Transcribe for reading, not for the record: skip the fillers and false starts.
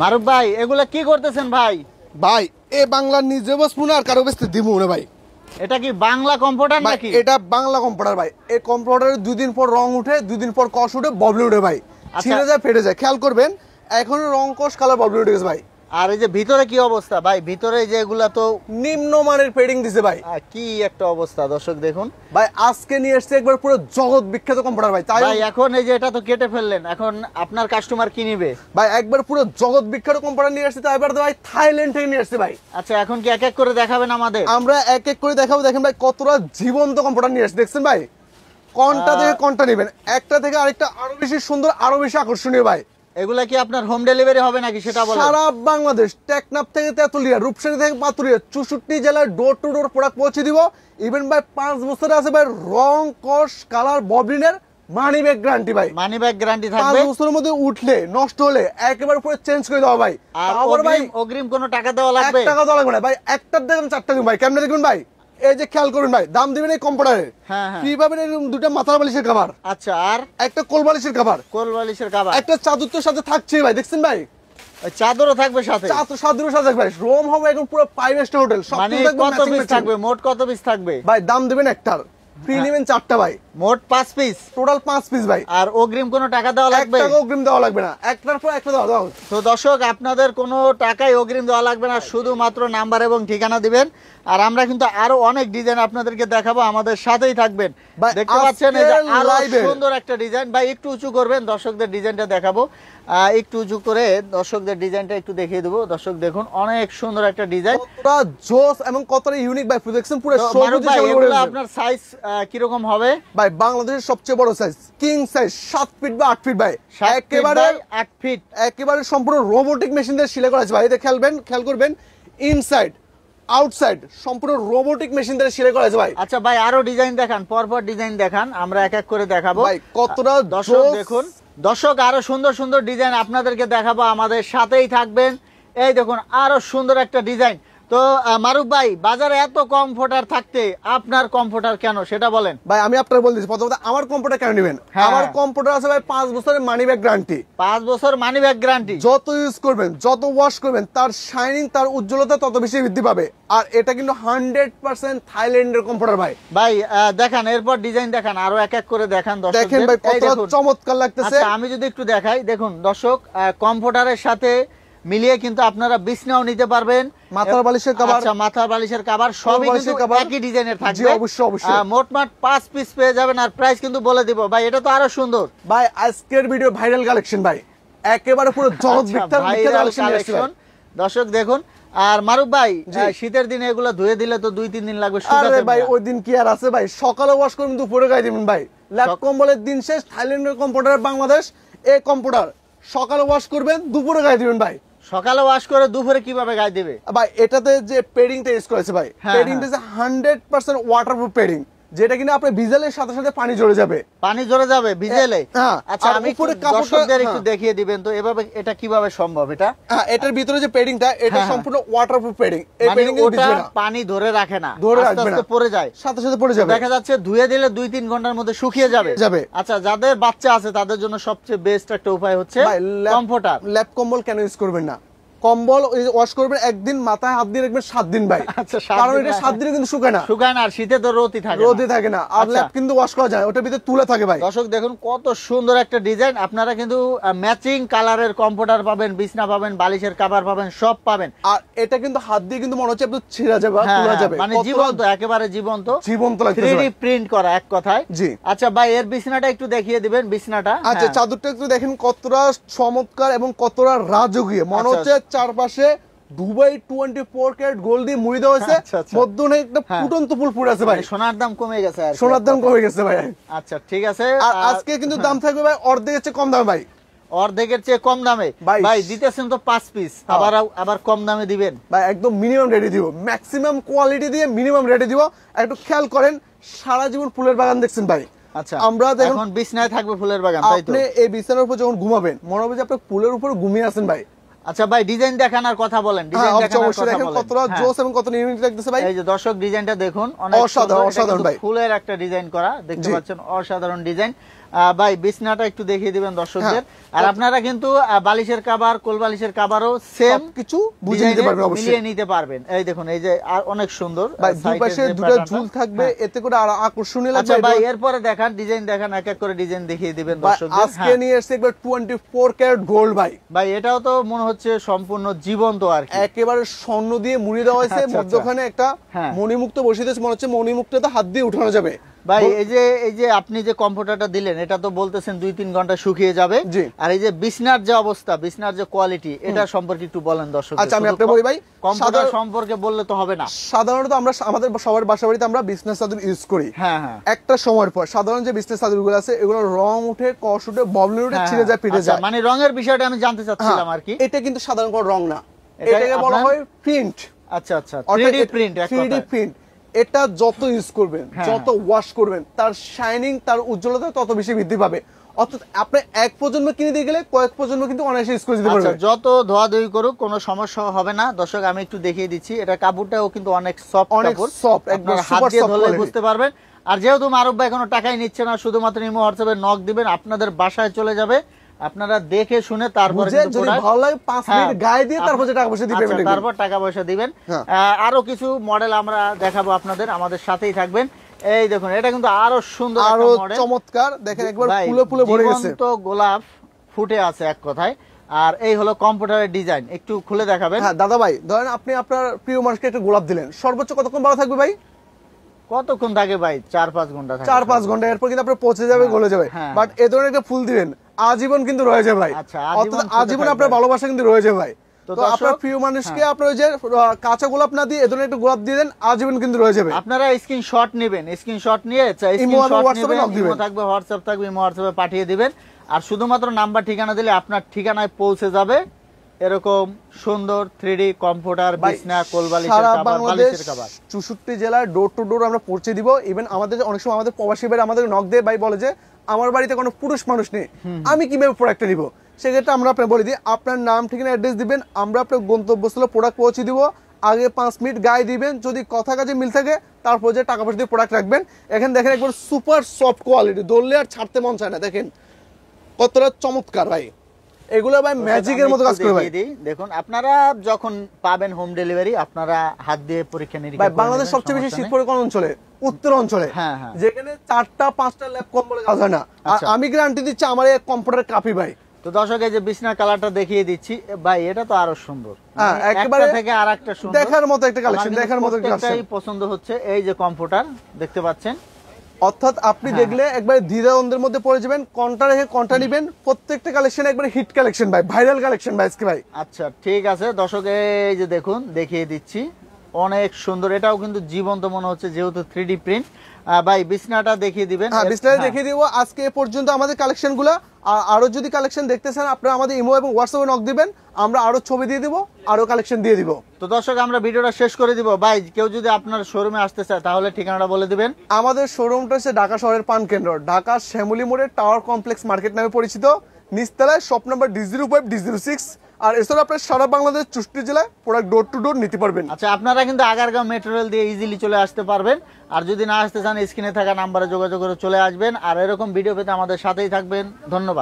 মারুফ ভাই এগুলা কি করতেছেন ভাই? ভাই এ বাংলার নিজে বসবো না আর কারো বেচতে দিব না ভাই। এটা কি বাংলা কম্পিউটার নাকি? এটা বাংলা কম্পিউটার ভাই। এই কম্পিউটারে 2 দিন পর রং উঠে, 2 দিন পর কষ উঠে, ববলি উঠে ভাই, ছিঁড়ে যায়, ফেটে যায়। খেয়াল করবেন এখনো রং কষ কালার ববলি উঠে গেছে ভাই। আর এই যে ভিতরে কি অবস্থা ভাই? ভিতরে যে এগুলা তো নিম্নমানের পেডিং দিছে ভাই। কি একটা অবস্থা দর্শক দেখুন ভাই। আজকে নিয়ে এসেছে একবার পুরো জগৎ বিখ্যাত কম্পিউটার ভাই। তাই ভাই এখন এই যে এটা তো কেটে ফেললেন, এখন আপনার কাস্টমার কি নিবে ভাই? একবার পুরো জগৎ বিখ্যাত কম্পিউটার নিয়ে এসেছে। তাই এবার ভাই থাইল্যান্ড থেকে নিয়ে এসেছে ভাই। আচ্ছা এখন কি এক এক করে দেখাবেন আমাদের? আমরা এক এক করে দেখাবো। দেখেন ভাই কতটা জীবন্ত কম্পিউটার নিয়ে এসেছে, দেখছেন ভাই? কোনটা থেকে কোনটা নেবেন, একটা থেকে আরেকটা আরো বেশি সুন্দর, আরো বেশি আকর্ষণীয় ভাই। এগুলা কি আপনার হোম ডেলিভারি হবে নাকি সেটা বলেন? সারা বাংলাদেশ, টেকনাফ থেকে তেতুলিয়া, রূপসারি থেকে পাতুরিয়া, 64 জেলায় ডোর টু ডোর প্রোডাক্ট পৌঁছে দিব। ইভেন ভাই 5 বছরে আছে ভাই রং কস কালার ববলিনের মানি ব্যাগ গ্যারান্টি ভাই। মানি ব্যাগ গ্যারান্টি থাকবে। 5 বছরের মধ্যে উঠলে নষ্ট হলে একেবারে পুরো চেঞ্জ করে দেওয়া ভাই। আর অগ্রিম কোনো টাকা দেওয়া লাগবে? 1 টাকা দেওয়া লাগবে না ভাই। একটার দেখেন 4টা দিন ভাই। কেমনে দেখবেন ভাই? এই যে খেয়াল করুন ভাই, দাম দিবেন এই কম্পিউটারে। হ্যাঁ হ্যাঁ। কি পাবেন? এরকম দুটো মাথার বালিশের কভার। আচ্ছা আর একটা কোল বালিশের কভার। কোল বালিশের কভার। একটা চাদর তো সাথে থাকছে ভাই, দেখছেন ভাই? ওই চাদরও থাকবে সাথে? চাদরের সাথে ভাই। রুম হবে একদম পুরো 5 স্টার হোটেল। সব মানে থাকবে। কত পিস থাকবে? মোট কত পিস থাকবে ভাই দাম দিবেন একটার, ফ্রি নেবেন 4টা ভাই। মোট 5 পিস, টোটাল 5 পিস ভাই। আর অগ্রিম কোনো টাকা দেওয়া লাগবে? 1 টাকা অগ্রিম দেওয়া লাগবে না। একটার পর একটা দেওয়া দাও। তো দর্শক আপনাদের কোনো টাকাই অগ্রিম দেওয়া লাগবে না, শুধুমাত্র নাম্বার এবং ঠিকানা দিবেন। আর আমরা কিন্তু আরো অনেক ডিজাইন আপনাদেরকে দেখাবো, আমাদের সাথেই থাকবেন। দেখতে পাচ্ছেন এই যে আরো সুন্দর একটা ডিজাইন। ভাই একটু উঁচু করবেন, দর্শকদের ডিজাইনটা দেখাবো। একটু উঁচু করে দর্শকদের ডিজাইনটা একটু দেখিয়ে দেবো। দর্শক দেখুন অনেক সুন্দর একটা ডিজাইন, কতটা জোস এবং কতটা ইউনিক ভাই। দেখছেন পুরো এগুলো আপনার সাইজ কি রকম হবে ভাই? বাংলাদেশের সবচেয়ে বড় সাইজ কিং সাইজ 7 ফিট বা 8 ফিট ভাই। একেবারে 8 ফিট, একেবারে সম্পূর্ণ রোবোটিক মেশিন দিয়ে সেলাই করা আছে ভাই। এটা খেয়াল করবেন ইনসাইড আউটসাইড সম্পূর্ণ রোবোটিক মেশিন দিয়ে সেলাই করা আছে ভাই। আচ্ছা ভাই আরো ডিজাইন দেখান, পরপর ডিজাইন দেখান, আমরা এক এক করে দেখাবো ভাই। কতটা দর্শক দেখুন, দর্শক আরো সুন্দর সুন্দর ডিজাইন আপনাদেরকে দেখাবো, আমাদের সাথেই থাকবেন। এই দেখুন আরো সুন্দর একটা ডিজাইন। তো মারুফ ভাই বাজারে এত কম্পিউটার থাকতে আপনার কম্পিউটার কেন সেটা বলেন ভাই। আমি আপনাকে বলতেছি প্রথমত আমার কম্পিউটার কেন নেবেন? আমার কম্পিউটার আছে ভাই 5 বছরের মানি ব্যাগ গ্যারান্টি। 5 বছর মানি ব্যাগ গ্যারান্টি। যত ইউজ করবেন, যত ওয়াশ করবেন, তার শাইনিং, তার উজ্জ্বলতা তত বেশি বৃদ্ধি পাবে। আর এটা কিন্তু 100% থাইল্যান্ডের কম্পিউটার ভাই। ভাই দেখান, এরপর ডিজাইন দেখান, আরো এক এক করে দেখান দর্শক। দেখেন ভাই কত চমৎকার লাগতেছে। আচ্ছা আমি যদি একটু দেখাই, দেখুন দর্শক কম্পিউটারের সাথে মিলিয়ে কিন্তু আপনারা বিছনাও নিতে পারবেন, মাথার বালিশের কভার। আচ্ছা মাথার বালিশের কভার সবই কিন্তু একই ডিজাইনের থাকবে। জি অবশ্যই অবশ্যই। মোটমাট 5 পিস পেয়ে যাবেন। আর প্রাইস কিন্তু বলে দিব ভাই, এটা তো আরো সুন্দর ভাই। আজকের ভিডিও ভাইরাল কালেকশন ভাই, একেবারে পুরো জগৎ বিখ্যাত কালেকশন। দর্শক দেখুন। আর মারুফ ভাই শীতের দিনে এগুলো ধুয়ে দিলে তো 2-3 দিন লাগবে শুকাতে। আরে ভাই ওই দিন কি আর আছে ভাই? সকালে ওয়াশ করবেন, দুপুরে গায়ে দিবেন ভাই। ল্যাপ কম্বলের দিন শেষ। থাইল্যান্ডের কম্পিউটার, বাংলাদেশ এই কম্পিউটার সকালে ওয়াশ করবেন, দুপুরে গায়ে দিবেন ভাই। সকালে ওয়াশ করে দুপুরে কিভাবে গায়ে দিবে ভাই? এটাতে যে পেডিংটা ইউজ করেছে ভাই, পেডিংটা যে 100% ওয়াটারপ্রুফ পেডিং, যেটা কিনা আপনি ভিজেলের সাথে সাথে পানি ঝরে যাবে। পানি ঝরে যাবে ভিজেলে? আচ্ছা আমি দর্শকদের একটু দেখিয়ে দিবেন তো এভাবে এটা কিভাবে সম্ভব? এটা এটার ভিতরে যে পেডিংটা, এটা সম্পূর্ণ ওয়াটারপ্রুফ পেডিং। এই পেডিং এ ভিজবে না, পানি ধরে রাখে না, আস্তে আস্তে পড়ে যায়, সাথে সাথে পড়ে যাবে। দেখা যাচ্ছে ধুয়ে দিলে 2-3 ঘন্টার মধ্যে শুকিয়ে যাবে। আচ্ছা যাদের বাচ্চা আছে তাদের জন্য সবচেয়ে বেস্ট একটা উপায় হচ্ছে কমফোর্টার। ল্যাপ কম্বল কেন ইউজ করবেন না? কম্বল ওয়াশ করবেন একদিন, মাথায় হাত দিয়ে রাখবেন 7 দিন ভাই। কারণ এটা 7 দিনে কিন্তু শুকায় না। আর শীতে তো রোদই থাকে না। আর ল্যাপ কিন্তু ওয়াশ করা যায়, ওটার ভিতরে তুলে থাকে ভাই। দর্শক দেখুন কত সুন্দর একটা ডিজাইন। আপনারা কিন্তু ম্যাচিং কালারের কম্পিউটার পাবেন, বিছনা পাবেন, বালিশের কভার পাবেন, সব পাবেন। আর এটা কিন্তু হাত দিয়ে কিন্তু মনে হচ্ছে একটু ছিঁড়া যাবে, তুলা যাবে, মানে জীবন্ত, একেবারে জীবন্ত লাগছে, 3D প্রিন্ট করা এক কথায়। জি। আচ্ছা ভাই এর বিছনাটা একটু দেখিয়ে দিবেন। বিছনাটা আচ্ছা চাদরটা একটু দেখেন কতটা চমৎকার এবং কতটা রাজকীয়। মনে হচ্ছে চারপাশে দুবাই 24 ক্যারেট গোল্ড দিয়ে মুড়ি দেওয়া হয়েছে, মধ্যে একটা ফুটন্ত ফুল ফুটে আছে ভাই। সোনার দাম কমে গেছে, সোনার দাম কমে গেছে ভাই। আচ্ছা ঠিক আছে। আর আজকে কিন্তু দাম থাকবে ভাই অর্ধেকের চেয়ে কম দামে ভাই। অর্ধেকের চেয়ে কম দামে ভাই দিতেছেন তো 5 পিস, আবার কম দামে দিবেন ভাই? একদম মিনিমাম রেটে দিব, ম্যাক্সিমাম কোয়ালিটি দিয়ে মিনিমাম রেটে দিব। একটু খেয়াল করেন, সারা জীবন ফুলের বাগান দেখছেন ভাই। আচ্ছা আমরা এখন বিছনায় থাকবে ফুলের বাগান, তাই তো? আপনি এই বিছানার উপর যখন ঘুমাবেন মনে হবে যে আপনি ফুলের উপর ঘুমিয়ে আছেন ভাই। আচ্ছা ভাই ডিজাইন দেখান আর কথা বলেন। ডিজাইন দেখান আর কথা বলেন। কতটা জোস এবং কত ইউনিক লাগতেছে ভাই। এই যে দর্শক ডিজাইনটা দেখুন, অনেক অসাধারণ ভাই। ফুলের একটা ডিজাইন করা, দেখতে পাচ্ছেন অসাধারণ ডিজাইন। ভাই বিছনাটা একটু দেখিয়ে দিবেন দর্শকদের। আর আপনারা কিন্তু বালিশের কভার, কোল বালিশের কভারও সেম কিছু বুঝে নিতে পারবেন, অবশ্যই মিলিয়ে নিতে পারবেন। এই দেখুন, এই যে আর অনেক সুন্দর ভাই দুই পাশে দুটো ঝুল থাকবে, এতে করে আরো আকর্ষণীয় লাগবে। আচ্ছা ভাই, এরপরে দেখান ডিজাইন, দেখান এক এক করে ডিজাইন দেখিয়ে দিবেন দর্শকদের। আজকে নিয়ে এসেছে একবার 24 ক্যারেট গোল্ড ভাই। ভাই এটাও তো মনে হচ্ছে সম্পূর্ণ জীবন্ত আর কি, একেবারে স্বর্ণ দিয়ে মুড়ি দেওয়া হয়েছে, মধ্যখানে একটা মণিমুক্ত বসিয়ে দিয়েছে, মনে হচ্ছে মণিমুক্তটা হাত দিয়ে উঠানো যাবে। ভাই এই যে আপনি যে কম্পিউটারটা দিলেন, এটা তো বলতেছেন 2-3 ঘন্টা শুকিয়ে যাবে। আর এই যে বিছনার যে অবস্থা, বিছনার যে কোয়ালিটি, এটা সম্পর্কে একটু বলেন দর্শক। আচ্ছা আমি আপনাকে বলি ভাই, কম্পিউটার সম্পর্কে বললে তো হবে না। সাধারণত আমরা আমাদের সবার বাসা বাড়িতে আমরা বিজনেস চাদর ইউজ করি। একটা সময়ের পর সাধারণ যে বিজনেস চাদরগুলো আছে, এগুলো রং উঠে, কষ উঠে, ববলিন উঠে, ছিঁড়ে যায়, ফিটে যায়। মানে রঙের বিষয়টা আমি জানতে চাচ্ছিলাম আর কি। এটা কিন্তু সাধারণ কোনো রং না, এটাকে বলা হয় প্রিন্ট। আচ্ছা আচ্ছা, 3D প্রিন্ট। 3D print. এটা যত ইউজ করবেন, যত ওয়াশ করবেন, তার শাইনিং, তার উজ্জ্বলতা তত বেশি বৃদ্ধি পাবে। অর্থাৎ আপনি এক প্রজন্ম কিনে দিয়ে গেলে কয়েক প্রজন্ম কিন্তু অনায়াসে ইউজ করে দিতে পারবেন। যত ধোয়াধুয়ি করুক কোনো সমস্যা হবে না। দর্শক আমি একটু দেখিয়ে দিচ্ছি, এটা কাপড়টাও কিন্তু অনেক সফট, অনেক সফট, একদম হাত দিয়ে ধরলে বুঝতে পারবেন। আর যেহেতু মারুফ ভাই কোনো টাকাই নিচ্ছে না, শুধুমাত্র ইমো হোয়াটসঅ্যাপে নক দিবেন, আপনাদের বাসায় চলে যাবে, আপনারা দেখে শুনে তারপরে যদি ভালো লাগে 5 মিনিট গায়ে দিয়ে তারপর টাকা পয়সা দিবেন, তারপর টাকা পয়সা দিবেন। আরো কিছু মডেল আমরা দেখাবো আপনাদের, আমাদের সাথেই থাকবেন। এই দেখুন, এটা কিন্তু আরো সুন্দর, আরো চমৎকার, দেখেন একবার ফুলে ফুলে ভরে গেছে, জীবন্ত গোলাপ ফুটে আছে এক কথায়। আর এই হলো কম্পিউটারের ডিজাইন, একটু খুলে দেখাবেন। হ্যাঁ দাদা ভাই, ধরেন আপনি আপনার প্রিয় মানুষকে একটা গোলাপ দিলেন, সর্বোচ্চ কতক্ষণ ভালো থাকবে ভাই? কতক্ষণ থাকে ভাই? 4-5 ঘন্টা থাকে। 4-5 ঘন্টা, এরপর কিন্তু আপনার পচে যাবে, গলে যাবে। বাট এই ধরনের একটা ফুল দিবেন, আজীবন কিন্তু রয়ে যাবে ভাই। অর্থাৎ আজীবন আপনার ভালোবাসা কিন্তু রয়ে যাবে ভাই। তো আপনার প্রিয় মানুষকে আপনার ওই যে কাঁচা গোলাপ না দিয়ে এই ধরনের একটা গোলাপ দিয়ে দেন, আজীবন কিন্তু রয়ে যাবে। আপনারা স্ক্রিনশট নেবেন, স্ক্রিনশট নিয়ে ইমো থাকবে, হোয়াটসঅ্যাপ থাকবে, ইমো হোয়াটসঅ্যাপে পাঠিয়ে দিবেন। আর শুধুমাত্র নাম্বার ঠিকানা দিলে আপনার ঠিকানায় পৌঁছে যাবে এরকম সুন্দর 3D কম্পিউটার, বিছনা, কোল বালিশের কভার, বালিশের কভার। 64 জেলায় ডোর টু ডোর আমরা পৌঁছে দিব। ইভেন আমাদের অনেক সময় আমাদের প্রবাসী ভাইরা আমাদের নক দিয়ে ভাই বলে যে আমার বাড়িতে কোনো পুরুষ মানুষ নেই, আমি কিভাবে প্রোডাক্টটা নিব? সেক্ষেত্রে আমরা আপনাকে বলে দিই, আপনার নাম ঠিকানা অ্যাড্রেস দিবেন, আমরা আপনার গন্তব্যস্থলে প্রোডাক্ট পৌঁছে দিব। আগে 5 মিনিট গায়ে দিবেন, যদি কথা কাজে মিল থাকে তারপর যে টাকা পয়সা দিয়ে প্রোডাক্ট রাখবেন। এখানে দেখেন একবার সুপার সফট কোয়ালিটি, ধরলে আর ছাড়তে মন চায় না। দেখেন কতটা চমৎকার ভাই, এগুলো ভাই ম্যাজিকের মতো কাজ করে ভাই। দেখুন, আপনারা যখন পাবেন হোম ডেলিভারি, আপনারা হাত দিয়ে পরীক্ষা নিরীক্ষা ভাই। বাংলাদেশ সবচেয়ে বেশি শীত পড়ে কোন অঞ্চলে? উত্তর অঞ্চলে, যেখানে 4টা-5টা ল্যাপ কম্বলে কাজ হয় না। আর আমি গ্যারান্টি দিচ্ছি আমার এই কম্পিউটার কাপি ভাই। তো দর্শক, এই যে বিছনার কালারটা দেখিয়ে দিচ্ছি ভাই, এটা তো আরো সুন্দর, একেবারে থেকে আরেকটা সুন্দর, দেখার মতো একটা কালেকশন, দেখার মতো একটা কালেকশন। পছন্দ হচ্ছে এই যে কম্পিউটার দেখতে পাচ্ছেন। অর্থাৎ আপনি দেখলে একবার দ্বিধাদ্বন্দ্বের মধ্যে পড়ে যাবেন, কোনটা রেখে কোনটা নেবেন। প্রত্যেকটা কালেকশন একবার হিট কালেকশন ভাই, ভাইরাল কালেকশন ভাই আজকে ভাই। আচ্ছা ঠিক আছে দর্শক, এই যে দেখুন দেখিয়ে দিচ্ছি, অনেক সুন্দর। এটাও কিন্তু জীবন্ত মনে হচ্ছে, যেহেতু 3D প্রিন্ট। ভাই বিছনাটা দেখিয়ে দিবেন। হ্যাঁ, বিছনাটা দেখিয়ে দিব। আজকে এ পর্যন্ত আমাদের কালেকশনগুলো। আরো যদি কালেকশন দেখতে চান, আপনারা আমাদের ইমো এবং হোয়াটসঅ্যাপে নক দিবেন, আমরা আরো ছবি দিয়ে দিব, আরো কালেকশন দিয়ে দিব। তো দর্শক, আমরা ভিডিওটা শেষ করে দিব। ভাই কেউ যদি আপনার শোরুমে আসতে চায় তাহলে ঠিকানাটা বলে দিবেন। আমাদের শোরুমটা হচ্ছে ঢাকা শহরের প্রাণকেন্দ্র, ঢাকা শ্যামলী মোড়ে টাওয়ার কমপ্লেক্স মার্কেট নামে পরিচিত, নিচতলায় শপ নাম্বার D05 D06। আর এছাড়া আপনার সারা বাংলাদেশ 64 জেলায় প্রোডাক্ট ডোর টু ডোর নিতে পারবেন। আচ্ছা, আপনারা কিন্তু আগারগাঁও মেট্রো রেল দিয়ে ইজিলি চলে আসতে পারবেন। আর যদি না আসতে চান, স্ক্রিনে থাকা নাম্বারে যোগাযোগ করে চলে আসবেন। আর এরকম ভিডিও পেতে আমাদের সাথেই থাকবেন। ধন্যবাদ।